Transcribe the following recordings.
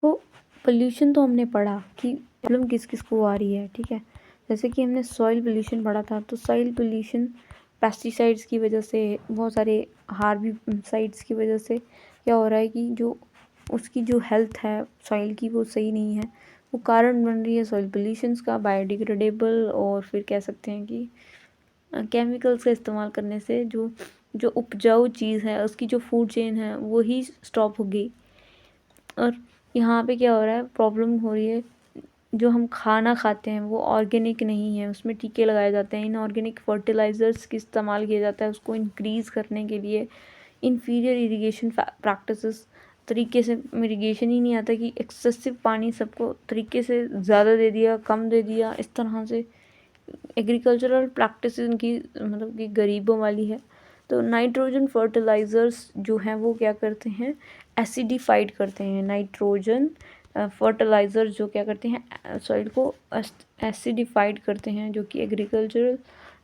तो पोल्यूशन तो हमने पढ़ा कि प्रॉब्लम किस किस को आ रही है, ठीक है। जैसे कि हमने सॉइल पोल्यूशन पढ़ा था, तो सॉइल पोल्यूशन पेस्टिसाइड्स की वजह से, बहुत सारे हार्बिसाइड्स की वजह से क्या हो रहा है कि जो उसकी जो हेल्थ है सॉइल की वो सही नहीं है, वो कारण बन रही है सॉइल पोल्यूशंस का, बायोडिग्रेडेबल और फिर कह सकते हैं कि केमिकल्स का इस्तेमाल करने से जो जो उपजाऊ चीज़ है उसकी जो फूड चेन है वो ही स्टॉप हो गई। और यहाँ पे क्या हो रहा है, प्रॉब्लम हो रही है, जो हम खाना खाते हैं वो ऑर्गेनिक नहीं है, उसमें टीके लगाए जाते हैं, इनऑर्गेनिक फर्टिलाइज़र्स की इस्तेमाल किया जाता है उसको इंक्रीज़ करने के लिए। इन्फीरियर इरिगेशन प्रैक्टिसेस, तरीके से इरिगेशन ही नहीं आता कि एक्सेसिव पानी सबको तरीके से ज़्यादा दे दिया, कम दे दिया, इस तरह से एग्रीकल्चरल प्रैक्टिस इनकी मतलब कि गरीबों वाली है। तो नाइट्रोजन फर्टिलाइज़र्स जो हैं वो क्या करते हैं, एसिडिफाइड करते हैं। नाइट्रोजन फर्टिलाइज़र जो क्या करते हैं, सॉइल को एसिडिफाइड करते हैं, जो कि एग्रीकल्चरल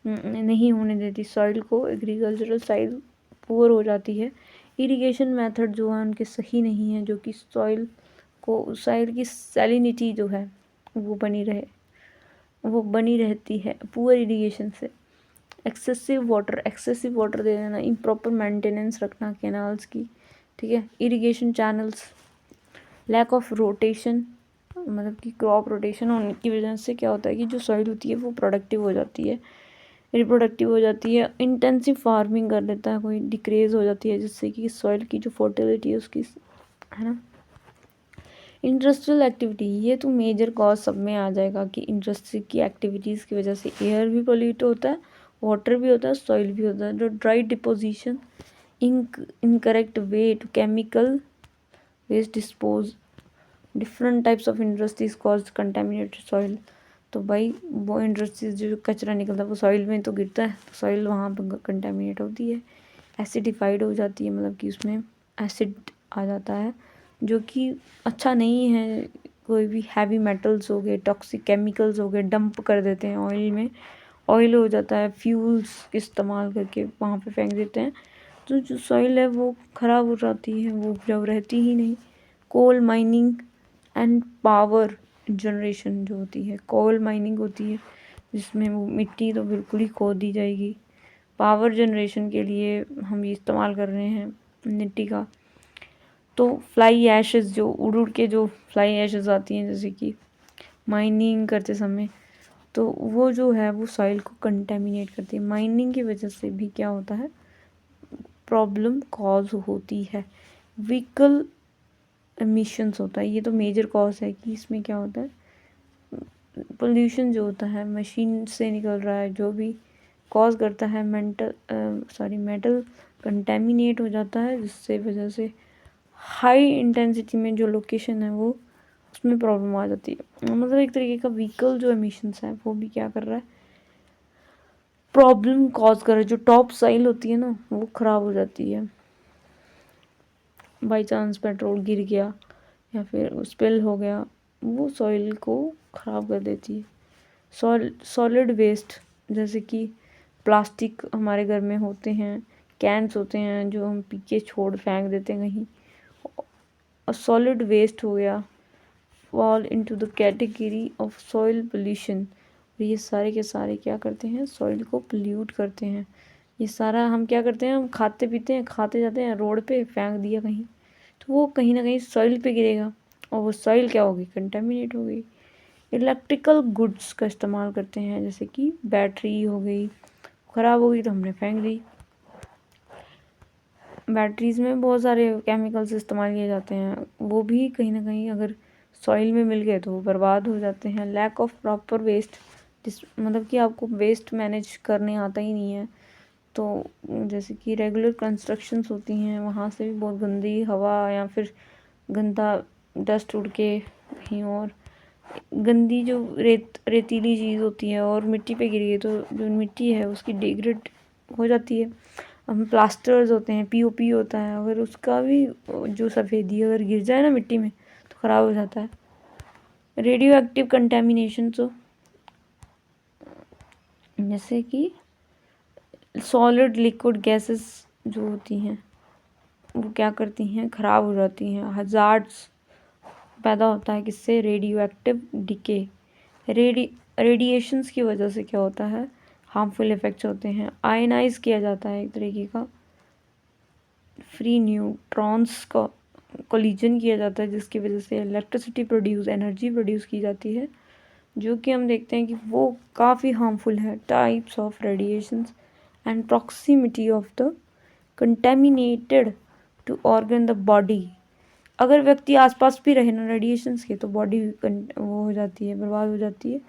नहीं होने देती सॉइल को, एग्रीकल्चरल सॉइल पुअर हो जाती है। इरिगेशन मेथड जो है उनके सही नहीं है, जो कि सॉइल की सैलिनिटी जो है वो बनी रहती है पुअर इरिगेशन से। एक्सेसिव वाटर दे देना, इम्प्रॉपर मेंटेनेंस रखना कैनाल्स की, ठीक है। Irrigation channels, lack of rotation, मतलब कि क्रॉप रोटेशन होने की वजह से क्या होता है कि जो सॉइल होती है वो प्रोडक्टिव हो जाती है, रिप्रोडक्टिव हो जाती है। इंटेंसिव फार्मिंग कर लेता है कोई, डिक्रीज हो जाती है, जिससे कि सॉइल की जो फर्टिलिटी है उसकी, है ना। इंडस्ट्रियल एक्टिविटी, ये तो मेजर कॉज सब में आ जाएगा कि इंडस्ट्री की एक्टिविटीज़ की वजह से एयर भी पोल्यूट होता है, वाटर भी होता है, सॉइल भी होता है। जो dry deposition, incorrect way to chemical waste dispose, different types of industries cause contaminated soil. तो भाई वो इंडस्ट्रीज जो कचरा निकलता है वो सॉइल में तो गिरता है, तो सॉइल वहाँ पर कंटेमिनेट होती है, एसिडिफाइड हो जाती है, मतलब कि उसमें एसिड आ जाता है जो कि अच्छा नहीं है। कोई भी हैवी मेटल्स हो गए, टॉक्सिक केमिकल्स हो गए, डंप कर देते हैं ऑयल में, ऑयल हो जाता है, फ्यूल्स इस्तेमाल करके वहाँ पे फेंक देते हैं, तो जो सॉइल है वो ख़राब हो जाती है, वो उपजाऊ रहती ही नहीं। Coal mining and power generation जो होती है, कोल माइनिंग होती है जिसमें वो मिट्टी तो बिल्कुल ही खो दी जाएगी, पावर जनरेशन के लिए हम ये इस्तेमाल कर रहे हैं मिट्टी का। तो फ्लाई ऐशेस, जो उड़ उड़ के जो फ्लाई ऐशेस आती हैं जैसे कि माइनिंग करते समय, तो वो जो है वो सॉइल को कंटेमिनेट करती है। माइनिंग की वजह से भी क्या होता है, प्रॉब्लम कॉज होती है। व्हीकल एमिशंस होता है, ये तो मेजर कॉज है कि इसमें क्या होता है, पोल्यूशन जो होता है मशीन से निकल रहा है, जो भी कॉज करता है मेटल कंटेमिनेट हो जाता है, जिससे वजह से हाई इंटेंसिटी में जो लोकेशन है वो उसमें प्रॉब्लम आ जाती है। मतलब एक तरीके का व्हीकल जो एमिशंस है वो भी क्या कर रहा है, प्रॉब्लम कॉज कर रहा है। जो टॉप सॉइल होती है ना वो ख़राब हो जाती है, बाई चांस पेट्रोल गिर गया या फिर स्पिल हो गया, वो सॉइल को ख़राब कर देती है। सॉलिड वेस्ट, जैसे कि प्लास्टिक हमारे घर में होते हैं, कैंस होते हैं जो हम पी के छोड़ फेंक देते हैं कहीं, और सॉलिड वेस्ट हो गया, fall into the category of soil pollution. ये सारे के सारे क्या करते हैं, सॉइल को पोल्यूट करते हैं। ये सारा हम क्या करते हैं, हम खाते पीते हैं, खाते जाते हैं, रोड पे फेंक दिया कहीं, तो वो कहीं ना कहीं सॉइल पे गिरेगा, और वो सॉइल क्या होगी, कंटेमिनेट हो गई। इलेक्ट्रिकल गुड्स का इस्तेमाल करते हैं, जैसे कि बैटरी हो गई, ख़राब हो गई तो हमने फेंक दी। बैटरीज़ में बहुत सारे केमिकल्स इस्तेमाल किए जाते हैं, वो भी कहीं ना कहीं अगर सॉइल में मिल गए तो वो बर्बाद हो जाते हैं। लैक ऑफ प्रॉपर वेस्ट, मतलब कि आपको वेस्ट मैनेज करने आता ही नहीं है, तो जैसे कि रेगुलर कंस्ट्रक्शंस होती हैं वहाँ से भी बहुत गंदी हवा या फिर गंदा डस्ट उड़ के कहीं और, गंदी जो रेतीली चीज़ होती है और मिट्टी पे गिरी है तो जो मिट्टी है उसकी डिग्रेड हो जाती है। हम प्लास्टर्स होते हैं, पीओपी होता है, अगर उसका भी जो सफ़ेदी अगर गिर जाए ना मिट्टी में तो ख़राब हो जाता है। रेडियो एक्टिव कंटेमिनेशन, तो जैसे कि सॉलिड लिक्विड गैसेस जो होती हैं वो क्या करती हैं, ख़राब हो जाती हैं। हज़ार्ड्स पैदा होता है किससे, रेडियो एक्टिव डिके, रेडिएशंस की वजह से क्या होता है, हार्मफुल इफेक्ट्स होते हैं। आयनाइज किया जाता है एक तरीके का, फ्री न्यूट्रॉन्स का कोलिजन किया जाता है जिसकी वजह से इलेक्ट्रिसिटी प्रोड्यूस, एनर्जी प्रोड्यूस की जाती है, जो कि हम देखते हैं कि वो काफ़ी हार्मफुल है। Types of radiations and proximity of the contaminated to organ the body. अगर व्यक्ति आसपास भी रहे ना रेडिएशंस के तो बॉडी वो हो जाती है, बर्बाद हो जाती है।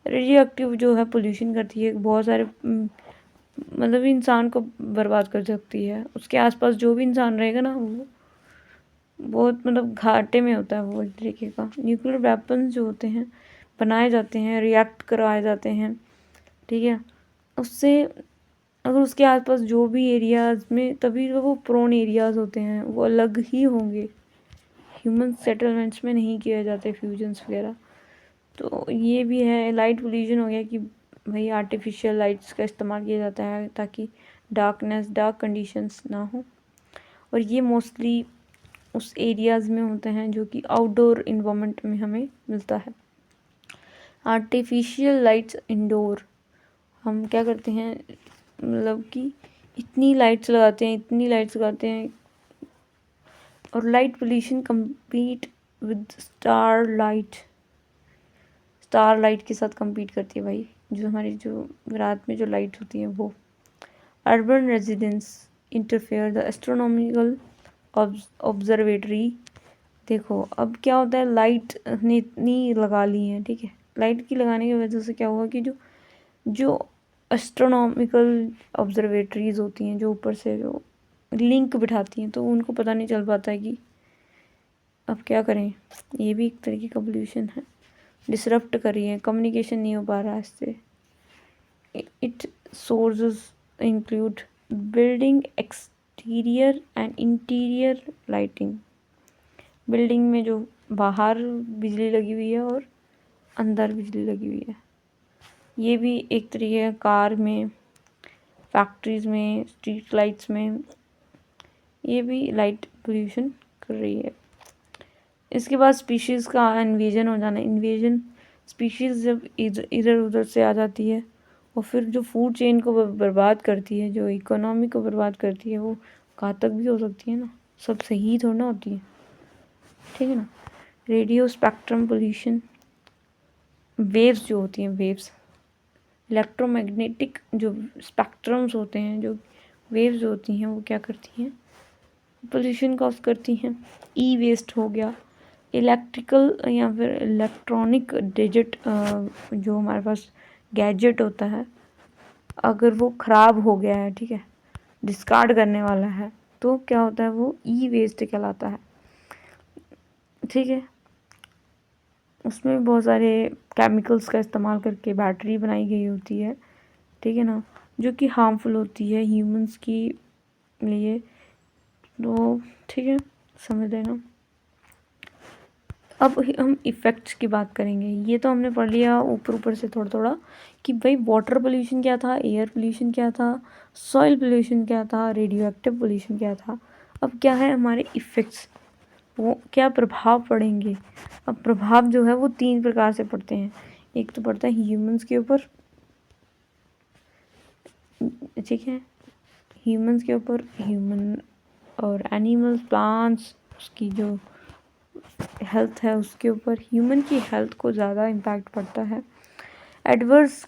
रेडियो एक्टिव जो है पोल्यूशन करती है, बहुत सारे मतलब इंसान को बर्बाद कर सकती है। उसके आसपास जो भी इंसान रहेगा ना वो बहुत मतलब घाटे में होता है वो एक तरीके का। न्यूक्लियर वेपन्स जो होते हैं बनाए जाते हैं, रिएक्ट करवाए जाते हैं, ठीक है। उससे अगर उसके आसपास जो भी एरियाज़ में, तभी वो प्रोन एरियाज़ होते हैं वो अलग ही होंगे, ह्यूमन सेटलमेंट्स में नहीं किए जाते फ्यूजन्स वगैरह। तो ये भी है। लाइट पोल्यूशन हो गया कि भाई आर्टिफिशियल लाइट्स का इस्तेमाल किया जाता है ताकि डार्क कंडीशंस ना हो, और ये मोस्टली उस एरियाज़ में होते हैं जो कि आउटडोर इन्वायरमेंट में हमें मिलता है। आर्टिफिशियल लाइट्स इंडोर, हम क्या करते हैं मतलब कि इतनी लाइट्स लगाते हैं और light pollution compete with star light के साथ कम्पीट करती है भाई, जो हमारी जो रात में जो लाइट होती है वो। Urban residence interfere the astronomical observatory. देखो अब क्या होता है, लाइट ने इतनी लगा ली है, ठीक है। लाइट की लगाने की वजह से क्या हुआ कि जो एस्ट्रोनॉमिकल ऑब्जर्वेटरीज होती हैं जो ऊपर से जो लिंक बिठाती हैं, तो उनको पता नहीं चल पाता है कि अब क्या करें। ये भी एक तरीके का पोल्यूशन है, डिसरप्ट कर रही है, कम्युनिकेशन नहीं हो पा रहा है इससे। It sources include building exterior and interior lighting. Building में जो बाहर बिजली लगी हुई है और अंदर बिजली लगी हुई है, ये भी एक तरीके का कार में, फैक्ट्रीज़ में, स्ट्रीट लाइट्स में, ये भी लाइट पोल्यूशन कर रही है। इसके बाद स्पीशीज़ का इन्वेजन हो जाना। इन्वेजन स्पीशीज़ जब इधर उधर से आ जाती है और फिर जो फूड चेन को बर्बाद करती है, जो इकोनॉमी को बर्बाद करती है, वो घातक भी हो सकती है ना, सब सही थोड़ा ना होती है, ठीक है ना। रेडियो स्पेक्ट्रम पोल्यूशन, वेव्स जो होती हैं, वेव्स इलेक्ट्रोमैग्नेटिक जो स्पेक्ट्रम्स होते हैं, जो वेव्स होती हैं वो क्या करती हैं, पोल्यूशन कॉज करती हैं। ई वेस्ट हो गया, इलेक्ट्रिकल या फिर इलेक्ट्रॉनिक डिजिट, जो हमारे पास गैजेट होता है, अगर वो ख़राब हो गया है, ठीक है, डिस्कार्ड करने वाला है, तो क्या होता है, वो ई वेस्ट कहलाता है, ठीक है। उसमें बहुत सारे केमिकल्स का इस्तेमाल करके बैटरी बनाई गई होती है, ठीक है ना, जो कि हार्मफुल होती है ह्यूमंस की लिए। तो ठीक है, समझ लेना। अब हम इफ़ेक्ट्स की बात करेंगे। ये तो हमने पढ़ लिया ऊपर से थोड़ा कि भाई वाटर पोल्यूशन क्या था, एयर पोल्यूशन क्या था, सॉइल पोल्यूशन क्या था, रेडियो एक्टिव पोल्यूशन क्या था। अब क्या है हमारे इफ़ेक्ट्स, वो क्या प्रभाव पड़ेंगे। अब प्रभाव जो है वो 3 प्रकार से पड़ते हैं। एक तो पड़ता है ह्यूमंस के ऊपर, ठीक है, ह्यूमंस के ऊपर, ह्यूमन और एनिमल्स, प्लांट्स, उसकी जो हेल्थ है उसके ऊपर। ह्यूमन की हेल्थ को ज़्यादा इम्पैक्ट पड़ता है। एडवर्स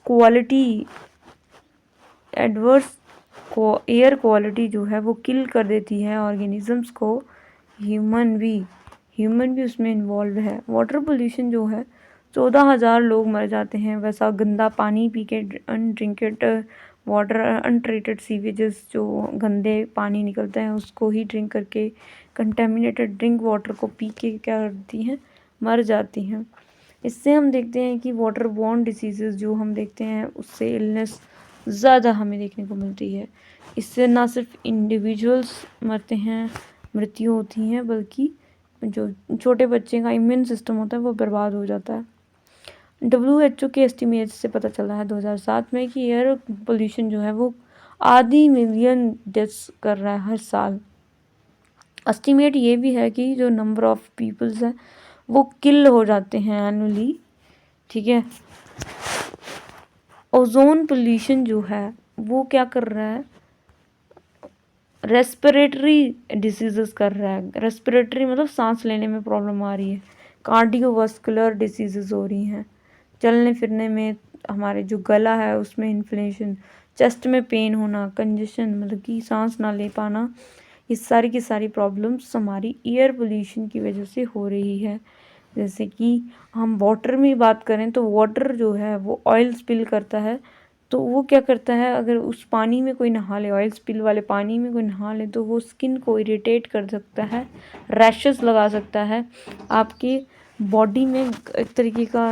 एयर क्वालिटी जो है वो किल कर देती है ऑर्गेनिजम्स को। ह्यूमन भी उसमें इन्वॉल्व है। वाटर पोल्यूशन जो है 14,000 लोग मर जाते हैं। वैसा गंदा पानी पी के, अनड्रिंकेड वाटर, अनट्रीटेड सीवेजेस, जो गंदे पानी निकलते हैं उसको ही ड्रिंक करके, कंटेमिनेटेड ड्रिंक वाटर को पी के क्या करती हैं, मर जाती हैं। इससे हम देखते हैं कि वाटर बॉर्न डिसीज़ेज़ जो हम देखते हैं उससे इलनेस ज़्यादा हमें देखने को मिलती है। इससे ना सिर्फ इंडिविजुअल्स मरते हैं, मृत्यु होती हैं, बल्कि जो छोटे बच्चे का इम्यून सिस्टम होता है वो बर्बाद हो जाता है। WHO के एस्टिमेट से पता चला है 2007 में कि एयर पोल्यूशन जो है वो आधी मिलियन डेथ्स कर रहा है हर साल। एस्टिमेट ये भी है कि जो नंबर ऑफ़ पीपल्स है वो किल हो जाते हैं एनुअली, ठीक है। ओजोन पोल्यूशन जो है वो क्या कर रहा है, रेस्पिरेटरी डिसीजेस कर रहा है। रेस्पिरेटरी मतलब सांस लेने में प्रॉब्लम आ रही है, कार्डियोवास्कुलर डिसीजेस हो रही हैं, चलने फिरने में, हमारे जो गला है उसमें इन्फ्लेमेशन, चेस्ट में पेन होना, कंजेशन मतलब कि सांस ना ले पाना, ये सारी की सारी प्रॉब्लम्स हमारी एयर पोल्यूशन की वजह से हो रही है। जैसे कि हम वाटर में बात करें तो वाटर जो है वो ऑयल स्पिल करता है, तो वो क्या करता है, अगर उस पानी में कोई नहा ले, ऑयल स्पिल वाले पानी में कोई नहा ले, तो वो स्किन को इरिटेट कर सकता है, रैशेस लगा सकता है, आपके बॉडी में एक तरीके का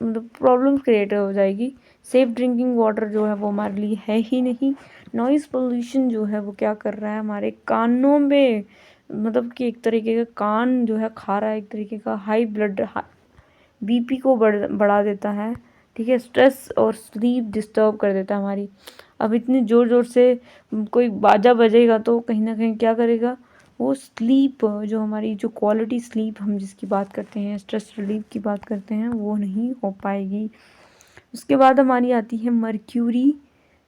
मतलब प्रॉब्लम क्रिएट हो जाएगी। सेफ ड्रिंकिंग वाटर जो है वो हमारे लिए है ही नहीं। नॉइज़ पोल्यूशन जो है वो क्या कर रहा है, हमारे कानों में मतलब कि एक तरीके का कान जो है खा रहा है, एक तरीके का हाई ब्लड बीपी को बढ़ा देता है, ठीक है। स्ट्रेस और स्लीप डिस्टर्ब कर देता है हमारी। अब इतनी ज़ोर ज़ोर से कोई बाजा बजेगा तो कहीं ना कहीं क्या करेगा, वो स्लीप जो हमारी जो क्वालिटी स्लीप हम जिसकी बात करते हैं, स्ट्रेस रिलीफ की बात करते हैं, वो नहीं हो पाएगी। उसके बाद हमारी आती है मर्क्यूरी,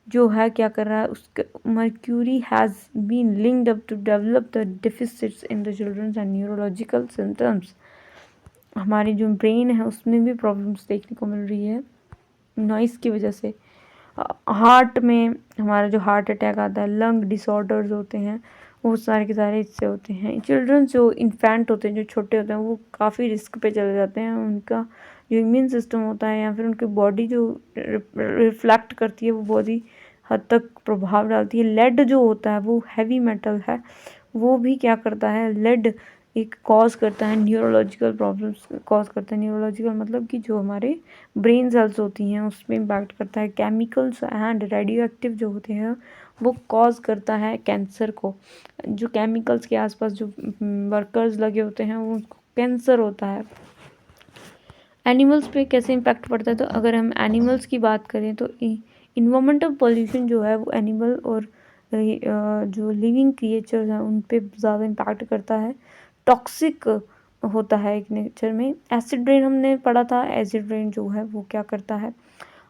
जो है क्या कर रहा है, उसके mercury has been linked up to develop the deficits in the childrens and neurological symptoms. हमारी जो ब्रेन है उसमें भी प्रॉब्लम्स देखने को मिल रही है नॉइज़ की वजह से। हार्ट में हमारा जो हार्ट अटैक आता है, लंग डिसऑर्डर्स होते हैं, वो सारे के सारे इससे होते हैं। चिल्ड्रन जो इन्फेंट होते हैं, जो छोटे होते हैं, वो काफ़ी रिस्क पे चले जाते हैं। उनका जो इम्यून सिस्टम होता है या फिर उनकी बॉडी जो रिफ्लेक्ट करती है, वो बहुत ही हद तक प्रभाव डालती है। लेड जो होता है वो हैवी मेटल है, वो भी क्या करता है, लेड एक कॉज करता है न्यूरोलॉजिकल प्रॉब्लम्स कॉज करता है। न्यूरोलॉजिकल मतलब कि जो हमारे ब्रेन सेल्स होती हैं उस पर इम्पैक्ट करता है। केमिकल्स एंड रेडियो एक्टिव जो होते हैं वो कॉज करता है कैंसर को। जो केमिकल्स के आसपास जो वर्कर्स लगे होते हैं वो कैंसर होता है। एनिमल्स पे कैसे इम्पैक्ट पड़ता है, तो अगर हम एनिमल्स की बात करें तो इन्वायरमेंटल पोल्यूशन जो है वो एनिमल और जो लिविंग क्रिएचर्स हैं उन पे ज़्यादा इम्पैक्ट करता है। टॉक्सिक होता है एक नेचर में। एसिड रेन हमने पढ़ा था, एसिड रेन जो है वो क्या करता है,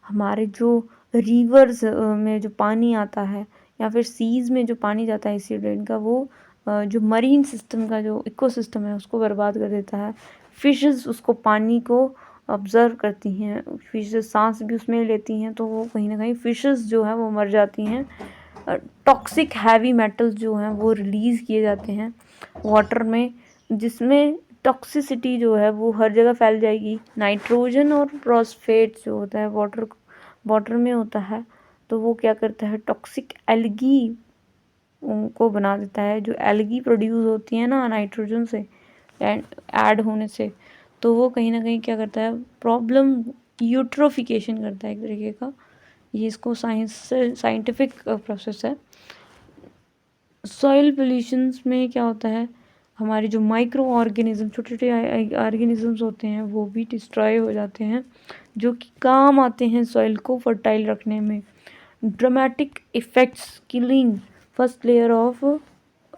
हमारे जो रिवर्स में जो पानी आता है या फिर सीज में जो पानी जाता है एसिड रेन का, वो जो मरीन सिस्टम का जो इकोसिस्टम है उसको बर्बाद कर देता है। फिशेस उसको पानी को ऑब्ज़र्व करती हैं, फिशेस सांस भी उसमें लेती हैं, तो वो कहीं ना कहीं फिशेस जो है वो मर जाती हैं। टॉक्सिक हैवी मेटल्स जो हैं वो रिलीज़ किए जाते हैं वाटर में, जिसमें टॉक्सिसिटी जो है वो हर जगह फैल जाएगी। नाइट्रोजन और फॉस्फेट जो होता है वाटर में होता है, तो वो क्या करता है, टॉक्सिक एल्गी को बना देता है। जो एल्गी प्रोड्यूस होती है ना नाइट्रोजन से ऐड होने से, तो वो कहीं ना कहीं क्या करता है, प्रॉब्लम यूट्रोफिकेशन करता है एक तरीके का। ये इसको साइंटिफिक प्रोसेस है। सॉइल पोल्यूशंस में क्या होता है, हमारे जो माइक्रो ऑर्गेनिज्म छोटे छोटे ऑर्गेनिजम्स होते हैं वो भी डिस्ट्रॉय हो जाते हैं, जो कि काम आते हैं सॉइल को फर्टाइल रखने में। Dramatic effects killing first layer of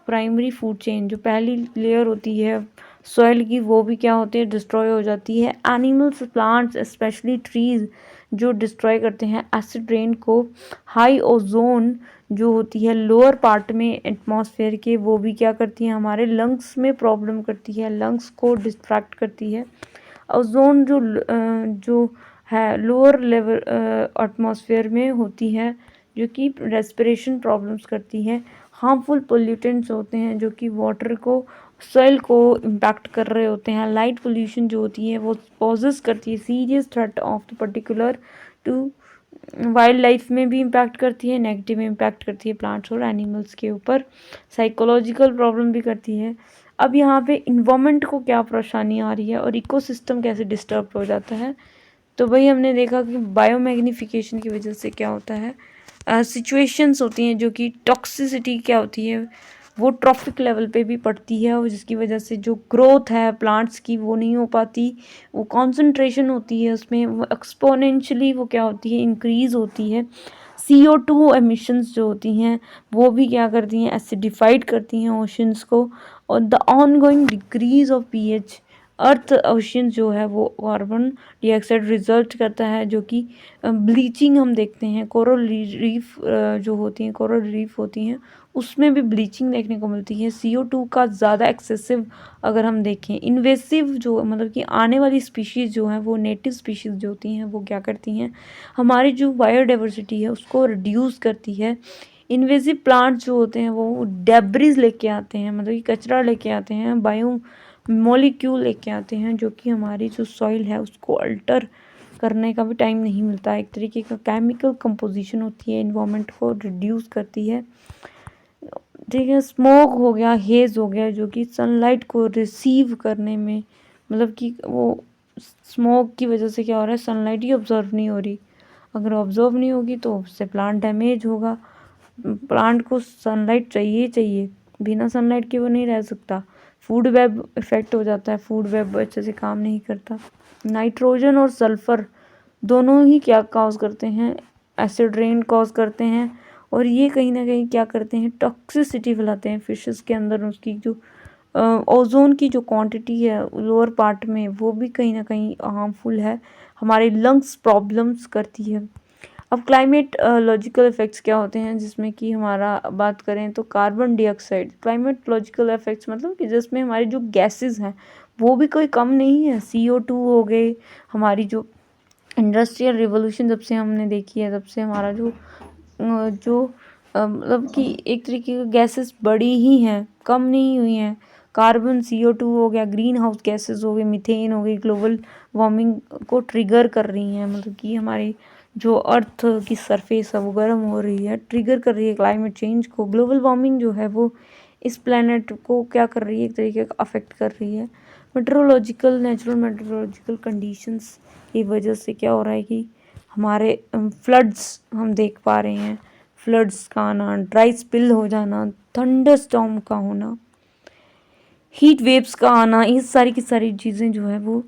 primary food chain, जो पहली लेयर होती है सॉइल की वो भी क्या होती है, डिस्ट्रॉय हो जाती है। एनिमल्स, प्लांट्स, स्पेशली ट्रीज जो डिस्ट्रॉय करते हैं एसिड रेन को। हाई ओजोन जो होती है लोअर पार्ट में एटमॉस्फेयर के, वो भी क्या करती है, हमारे लंग्स में प्रॉब्लम करती है, लंग्स को डिस्ट्रैक्ट करती है। ओजोन जो है लोअर लेवल एटमॉस्फेयर में होती है, जो कि रेस्पिरेशन प्रॉब्लम्स करती है। हार्मफुल पोल्यूटेंट्स होते हैं जो कि वाटर को, सॉइल को इम्पैक्ट कर रहे होते हैं। लाइट पोल्यूशन जो होती है वो पॉजेस करती है serious threat of the particular to wild life में भी इम्पैक्ट करती है, नेगेटिव इम्पैक्ट करती है प्लांट्स और एनिमल्स के ऊपर, साइकोलॉजिकल प्रॉब्लम भी करती है। अब यहाँ पे इन्वायरमेंट को क्या परेशानी आ रही है और इकोसिस्टम कैसे डिस्टर्ब हो जाता है, तो वही हमने देखा कि बायोमैग्निफिकेशन की वजह से क्या होता है, सिचुएशंस होती हैं जो कि टॉक्सिसिटी क्या होती है वो ट्रॉफिक लेवल पे भी पड़ती है, और जिसकी वजह से जो ग्रोथ है प्लांट्स की वो नहीं हो पाती। वो कॉन्सेंट्रेशन होती है उसमें, वो एक्सपोनेंशियली वो क्या होती है, इंक्रीज़ होती है। CO2 एमिशंस जो होती हैं वो भी क्या करती हैं, एसिडिफाइड करती हैं ओशंस को। और the ongoing decrease of pH earth ocean जो है वो कार्बन डाइऑक्साइड रिजल्ट करता है, जो कि ब्लीचिंग हम देखते हैं। कोरल रीफ जो होती हैं, कोरल रीफ होती हैं, उसमें भी ब्लीचिंग देखने को मिलती है। CO2 का ज़्यादा एक्सेसिव अगर हम देखें, इन्वेसिव जो मतलब कि आने वाली स्पीशीज़ जो हैं, वो नेटिव स्पीशीज़ जो होती हैं वो क्या करती हैं, हमारी जो बायोडाइवर्सिटी है उसको रिड्यूस करती है। इन्वेसिव प्लांट जो होते हैं वो डेब्रिज लेके आते हैं, मतलब कि कचरा लेके आते हैं, बायो मॉलिक्यूल लेके आते हैं, जो कि हमारी जो सॉइल है उसको अल्टर करने का भी टाइम नहीं मिलता है। एक तरीके का केमिकल कंपोजिशन होती है, इन्वायरमेंट को रिड्यूस करती है। ठीक है, स्मोक हो गया, हेज हो गया, जो कि सनलाइट को रिसीव करने में, मतलब कि वो स्मोक की वजह से क्या हो रहा है, सनलाइट ही ऑब्जर्व नहीं हो रही। अगर ऑब्जर्व नहीं होगी तो उससे प्लांट डैमेज होगा। प्लांट को सनलाइट चाहिए चाहिए, बिना सनलाइट के वो नहीं रह सकता। फूड वेब इफेक्ट हो जाता है, फूड वेब अच्छे से काम नहीं करता। नाइट्रोजन और सल्फर दोनों ही क्या कॉज करते हैं, एसिड रेन कॉज करते हैं, और ये कहीं ना कहीं क्या करते हैं, टॉक्सिसिटी फैलाते हैं फिशेस के अंदर। उसकी जो ओजोन की जो क्वांटिटी है लोअर पार्ट में, वो भी कहीं ना कहीं हार्मफुल है, हमारे लंग्स प्रॉब्लम्स करती है। अब क्लाइमेट लॉजिकल इफ़ेक्ट्स क्या होते हैं, जिसमें कि हमारा बात करें तो carbon dioxide. Climate logical effects मतलब कि जिसमें हमारी जो गैसेस हैं वो भी कोई कम नहीं है। CO2 हो गए, हमारी जो इंडस्ट्रियल रिवोल्यूशन जब से हमने देखी है, तब से हमारा मतलब कि एक तरीके की गैसेस बड़ी ही हैं, कम नहीं हुई हैं। कार्बन, CO2 हो गया, ग्रीन हाउस गैसेस हो गए, मीथेन हो गई, ग्लोबल वार्मिंग को ट्रिगर कर रही हैं। मतलब कि हमारी जो अर्थ की सरफेस है वो गर्म हो रही है, ट्रिगर कर रही है क्लाइमेट चेंज को। ग्लोबल वार्मिंग जो है वो इस प्लेनेट को क्या कर रही है, एक तरीके का अफेक्ट कर रही है। मेट्रोलॉजिकल, नेचुरल मेट्रोलॉजिकल कंडीशंस की वजह से क्या हो रहा है कि हमारे फ्लड्स हम देख पा रहे हैं। फ्लड्स का आना, ड्राई स्पिल हो जाना, थंडर स्टॉर्म का होना, हीट वेव्स का आना, ये सारी की सारी चीज़ें जो है वो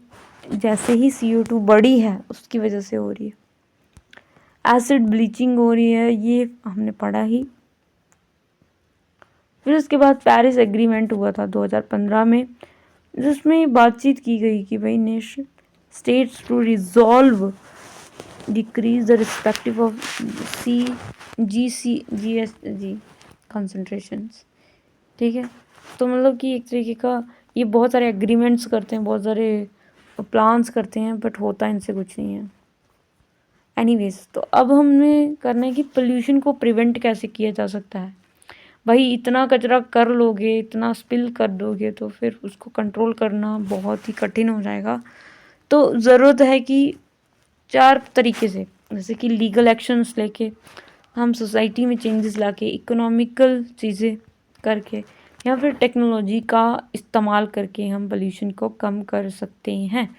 जैसे ही CO2 बढ़ी है उसकी वजह से हो रही है। एसिड ब्लीचिंग हो रही है, ये हमने पढ़ा ही। फिर उसके बाद पेरिस एग्रीमेंट हुआ था 2015 में, जिसमें बातचीत की गई कि भाई nation states to resolve decrease the respective of GSG concentrations. ठीक है, तो मतलब कि एक तरीके का ये बहुत सारे एग्रीमेंट्स करते हैं, बहुत सारे प्लान्स करते हैं, बट होता इनसे कुछ नहीं है। एनीवेज, तो अब हमें करना है कि पोल्यूशन को प्रिवेंट कैसे किया जा सकता है। भाई इतना कचरा कर लोगे, इतना स्पिल कर दोगे, तो फिर उसको कंट्रोल करना बहुत ही कठिन हो जाएगा। तो ज़रूरत है कि 4 तरीके से, जैसे कि लीगल एक्शंस लेके, हम सोसाइटी में चेंजेस लाके, इकोनॉमिकल चीज़ें करके, या फिर टेक्नोलॉजी का इस्तेमाल करके हम पोल्यूशन को कम कर सकते हैं।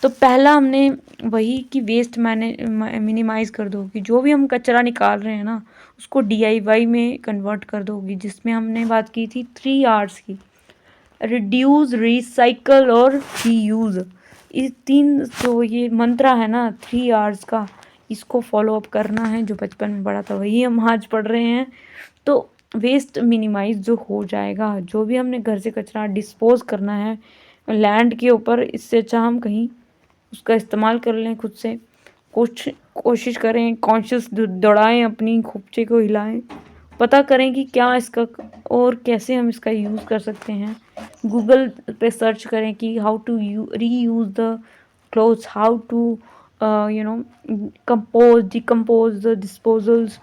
तो पहला हमने वही कि वेस्ट मिनिमाइज़ कर दो, कि जो भी हम कचरा निकाल रहे हैं ना उसको DIY में कन्वर्ट कर दोगी, जिसमें हमने बात की थी 3 R's की, रिड्यूस, रिसाइकल और रीयूज़। इस 3 जो ये मंत्रा है ना 3 R's का, इसको फॉलो अप करना है। जो बचपन में पढ़ा था वही हम आज पढ़ रहे हैं। तो वेस्ट मिनिमाइज जो हो जाएगा, जो भी हमने घर से कचरा डिस्पोज करना है लैंड के ऊपर, इससे अच्छा हम कहीं उसका इस्तेमाल कर लें खुद से। कोशिश करें, कॉन्शियस दौड़ाएं, अपनी खोपचे को हिलाएं, पता करें कि क्या इसका और कैसे हम इसका यूज़ कर सकते हैं। गूगल पे सर्च करें कि how to reuse the clothes, how to decompose the disposals.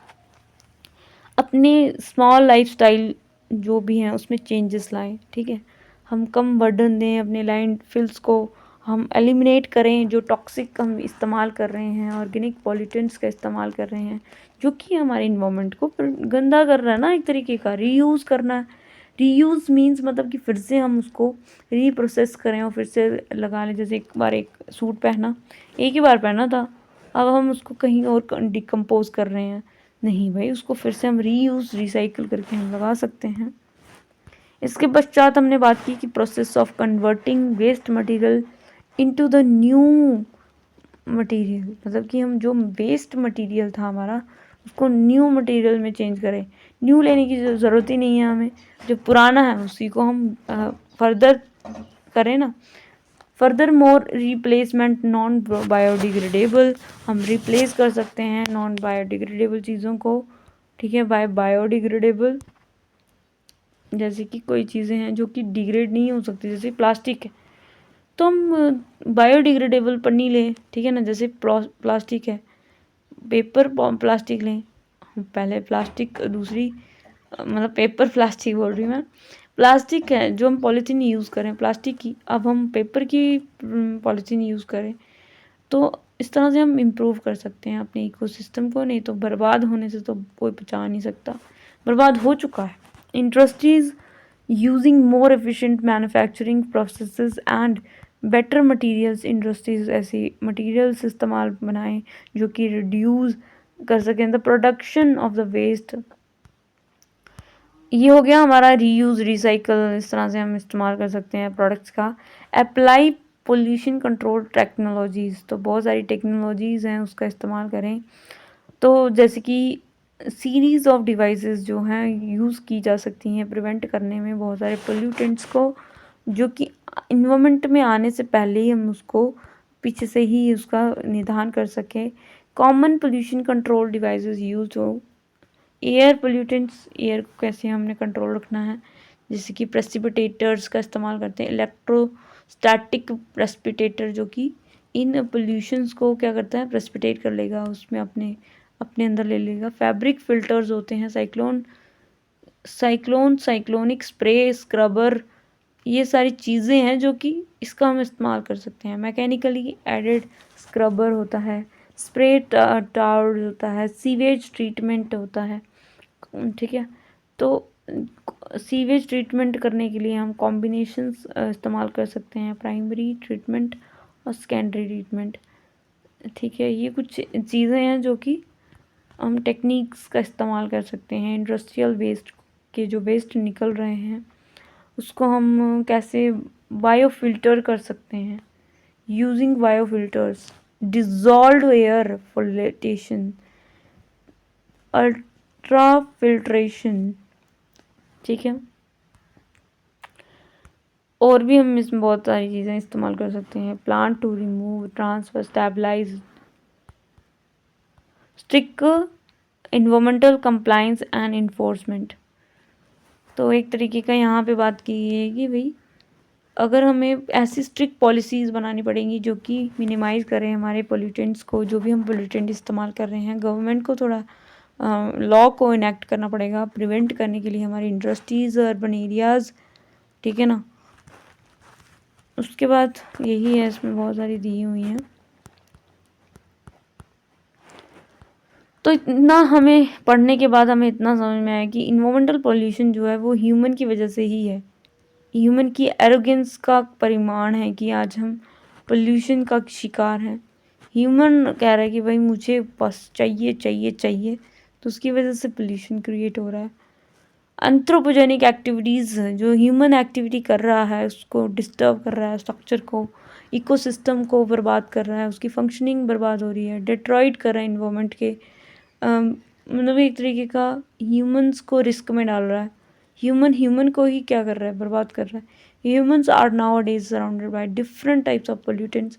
अपने स्मॉल लाइफस्टाइल जो भी हैं उसमें चेंजेस लाएं। ठीक है, हम कम बर्डन दें अपने लैंडफिल्स को, हम एलिमिनेट करें जो टॉक्सिक हम इस्तेमाल कर रहे हैं, ऑर्गेनिक पॉल्यूटेंट्स का इस्तेमाल कर रहे हैं, जो कि हमारे इन्वायरमेंट को गंदा कर रहा है ना। एक तरीके का रीयूज़ करना। रीयूज़ मीन्स मतलब कि फिर से हम उसको रीप्रोसेस करें और फिर से लगा लें। जैसे एक बार एक सूट पहना, एक ही बार पहना था, अब हम उसको कहीं और डिकम्पोज कर रहे हैं। नहीं भाई, उसको फिर से हम रीयूज़, रिसाइकिल करके हम लगा सकते हैं। इसके पश्चात हमने बात की कि process of converting waste material into the new material, मतलब कि हम जो वेस्ट मटेरियल था हमारा उसको न्यू मटेरियल में चेंज करें। न्यू लेने की ज़रूरत ही नहीं है हमें, जो पुराना है उसी को हम फर्दर करें ना। Further more replacement non biodegradable, हम रिप्लेस कर सकते हैं नॉन बायोडिग्रेडेबल चीज़ों को, ठीक है, बाय बायोडिग्रेडेबल। जैसे कि कोई चीज़ें हैं जो कि डिग्रेड नहीं हो सकती, जैसे प्लास्टिक है तो हम बायोडिग्रेडेबल पन्नी लें, ठीक है ना, जैसे प्लास्टिक है, पेपर प्लास्टिक लें। पहले प्लास्टिक दूसरी मतलब पेपर प्लास्टिक बोल रही हूँ मैं, प्लास्टिक है जो हम पॉलीथीन यूज़ करें प्लास्टिक की, अब हम पेपर की पॉलीथीन यूज़ करें। तो इस तरह से हम इम्प्रूव कर सकते हैं अपने इकोसिस्टम को, नहीं तो बर्बाद होने से तो कोई बचा नहीं सकता, बर्बाद हो चुका है। Industries using more efficient manufacturing processes and better materials, industries ऐसी मटेरियल्स इस्तेमाल बनाएं जो कि रिड्यूस कर सकें the production of the waste. ये हो गया हमारा रीयूज़ रिसाइकल, इस तरह से हम इस्तेमाल कर सकते हैं प्रोडक्ट्स का। अप्लाई पोल्यूशन कंट्रोल टेक्नोलॉजीज़, तो बहुत सारी टेक्नोलॉजीज़ हैं उसका इस्तेमाल करें। तो जैसे कि सीरीज़ ऑफ डिवाइसेस जो हैं यूज़ की जा सकती हैं प्रिवेंट करने में बहुत सारे पोल्यूटेंट्स को, जो कि इन्वायरमेंट में आने से पहले ही हम उसको पीछे से ही उसका निदान कर सकें। Common pollution control devices use हो। एयर पोल्यूटेंट्स, एयर को कैसे हमने कंट्रोल रखना है, जैसे कि प्रेसिपिटेटर्स का इस्तेमाल करते हैं, इलेक्ट्रोस्टैटिक प्रेसिपिटेटर जो कि इन पोल्यूशंस को क्या करता है, प्रेसिपिटेट कर लेगा, उसमें अपने अंदर ले लेगा। फैब्रिक फिल्टर्स होते हैं, साइक्लोनिक स्प्रे, स्क्रबर, ये सारी चीज़ें हैं जो कि इसका हम इस्तेमाल कर सकते हैं। मैकेनिकली एडेड स्क्रबर होता है, स्प्रे टावर्स होता है, सीवेज ट्रीटमेंट होता है, ठीक है। तो सीवेज ट्रीटमेंट करने के लिए हम कॉम्बिनेशंस इस्तेमाल कर सकते हैं, प्राइमरी ट्रीटमेंट और सेकेंडरी ट्रीटमेंट, ठीक है। ये कुछ चीज़ें हैं जो कि हम टेक्निक्स का इस्तेमाल कर सकते हैं। इंडस्ट्रियल वेस्ट के जो वेस्ट निकल रहे हैं उसको हम कैसे बायोफिल्टर कर सकते हैं, using biofilters, dissolved air filtration, ultra filtration, ठीक है। और भी हम इसमें बहुत सारी चीज़ें इस्तेमाल कर सकते हैं। Plant to remove, transfer, stabilize, strict environmental compliance and enforcement. तो एक तरीके का यहाँ पे बात की है कि भाई अगर हमें ऐसी स्ट्रिक्ट पॉलिसीज़ बनानी पड़ेंगी जो कि मिनिमाइज़ करें हमारे पोल्यूटेंट्स को, जो भी हम पोल्यूटेंट इस्तेमाल कर रहे हैं, गवर्नमेंट को थोड़ा लॉ को इनेक्ट करना पड़ेगा प्रिवेंट करने के लिए हमारी इंडस्ट्रीज़, अर्बन एरियाज़, ठीक है ना। उसके बाद यही है, इसमें बहुत सारी दी हुई हैं। तो इतना हमें पढ़ने के बाद हमें इतना समझ में आया कि इन्वायरमेंटल पोल्यूशन जो है वो ह्यूमन की वजह से ही है। ह्यूमन की एरोगेंस का परिमाण है कि आज हम पोल्यूशन का शिकार हैं। ह्यूमन कह रहा है कि भाई मुझे बस चाहिए चाहिए चाहिए, तो उसकी वजह से पोल्यूशन क्रिएट हो रहा है। एंथ्रोपोजेनिक एक्टिविटीज़, जो ह्यूमन एक्टिविटी कर रहा है उसको डिस्टर्ब कर रहा है, स्ट्रक्चर को, इकोसिस्टम को बर्बाद कर रहा है, उसकी फंक्शनिंग बर्बाद हो रही है, डिस्ट्रॉयड कर रहा है इन्वायरमेंट के, मतलब एक तरीके का ह्यूमंस को रिस्क में डाल रहा है। ह्यूमन को ही क्या कर रहा है, बर्बाद कर रहा है। Humans are nowadays surrounded by different types of pollutants.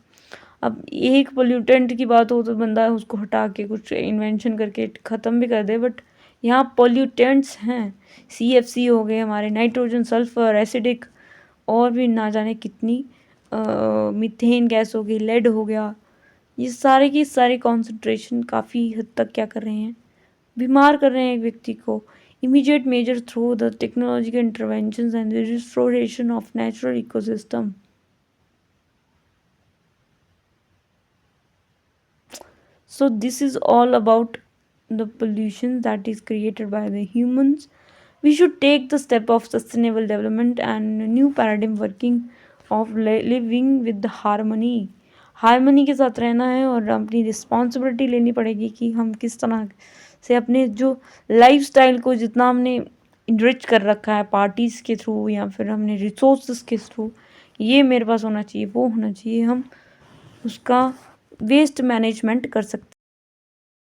अब एक पोल्यूटेंट की बात हो तो बंदा उसको हटा के कुछ इन्वेंशन करके ख़त्म भी कर दे, बट यहाँ पोल्यूटेंट्स हैं, CFC हो गए हमारे, नाइट्रोजन, सल्फर, एसिडिक, और भी ना जाने कितनी, मीथेन गैस हो गई, लेड हो गया, ये सारे की सारे कॉन्सेंट्रेशन काफ़ी हद तक क्या कर रहे हैं, बीमार कर रहे हैं एक व्यक्ति को। Immediate measure through the technological interventions and the restoration of natural ecosystem. So this is all about the pollution that is created by the humans. We should take the step of sustainable development and new paradigm working of living with harmony के साथ रहना है, और अपनी responsibility लेनी पड़ेगी कि हम किस तरह से अपने जो लाइफस्टाइल को जितना हमने इनरिच कर रखा है पार्टीज़ के थ्रू या फिर हमने रिसोर्सेज के थ्रू, ये मेरे पास होना चाहिए, वो होना चाहिए, हम उसका वेस्ट मैनेजमेंट कर सकते हैं।